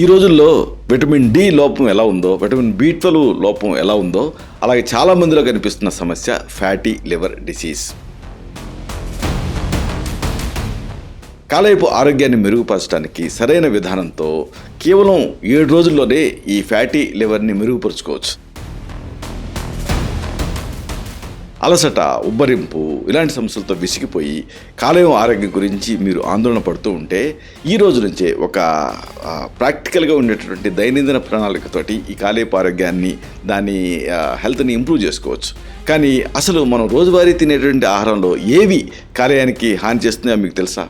ఈ రోజుల్లో vitamin D లోపం ఎలా ఉందో, విటమిన్ బి12 లోపం ఎలా ఉందో, అలాగే చాలా మందిలో కనిపిస్తున్న సమస్య ఫ్యాటీ లివర్ డిసీజ్. కాలేయపు ఆరోగ్యాన్ని మెరుగుపరచడానికి సరైన విధానంతో కేవలం 7 రోజుల్లోనే ఈ ఫ్యాటీ లివర్ని మెరుగుపరుచుకోవచ్చు. అలసట, ఉబ్బరింపు ఇలాంటి సమస్యలతో విసిగిపోయి కాలేయం ఆరోగ్యం గురించి మీరు ఆందోళన పడుతూ ఉంటే ఈ రోజు నుంచే ఒక ప్రాక్టికల్గా ఉండేటటువంటి దైనందిన ప్రణాళికతోటి ఈ కాలేయపు ఆరోగ్యాన్ని, దాని హెల్త్ని ఇంప్రూవ్ చేసుకోవచ్చు. కానీ అసలు మనం రోజువారీ తినేటువంటి ఆహారంలో ఏవి కాలేయానికి హాని చేస్తున్నాయో మీకు తెలుసా?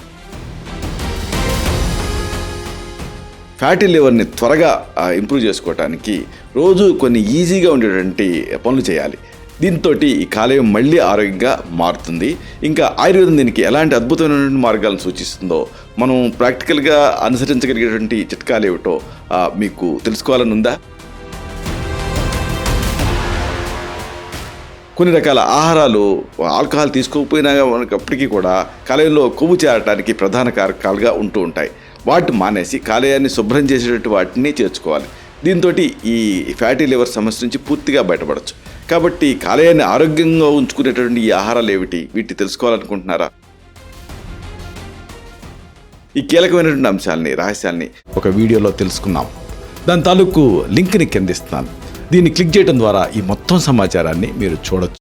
ఫ్యాటీ లివర్ని త్వరగా ఇంప్రూవ్ చేసుకోవడానికి రోజు కొన్ని ఈజీగా ఉండేటువంటి పనులు చేయాలి. దీంతో ఈ కాలేయం మళ్ళీ ఆరోగ్యంగా మారుతుంది. ఇంకా ఆయుర్వేదం దీనికి ఎలాంటి అద్భుతమైనటువంటి మార్గాలను సూచిస్తుందో, మనం ప్రాక్టికల్గా అనుసరించగలిగేటువంటి చిట్కాలు ఏమిటో మీకు తెలుసుకోవాలని ఉందా? కొన్ని రకాల ఆహారాలు ఆల్కహాల్ తీసుకోకపోయినా అప్పటికీ కూడా కాలేయంలో కొవ్వు చేరడానికి ప్రధాన కారకాలుగా ఉంటూ ఉంటాయి. వాటిని మానేసి కాలేయాన్ని శుభ్రం చేసేటువంటి వాటిని చేర్చుకోవాలి. దీంతో ఈ ఫ్యాటీ లివర్ సమస్య నుంచి పూర్తిగా బయటపడవచ్చు. కాబట్టి కాలేయాన్ని ఆరోగ్యంగా ఉంచుకునేటువంటి ఈ ఆహారాలు ఏమిటి, వీటిని తెలుసుకోవాలనుకుంటున్నారా? ఈ కీలకమైనటువంటి అంశాలని, రహస్యాల్ని ఒక వీడియోలో తెలుసుకున్నాం. దాని తాలూకు లింక్ని కింద ఇస్తున్నాను. దీన్ని క్లిక్ చేయడం ద్వారా ఈ మొత్తం సమాచారాన్ని మీరు చూడొచ్చు.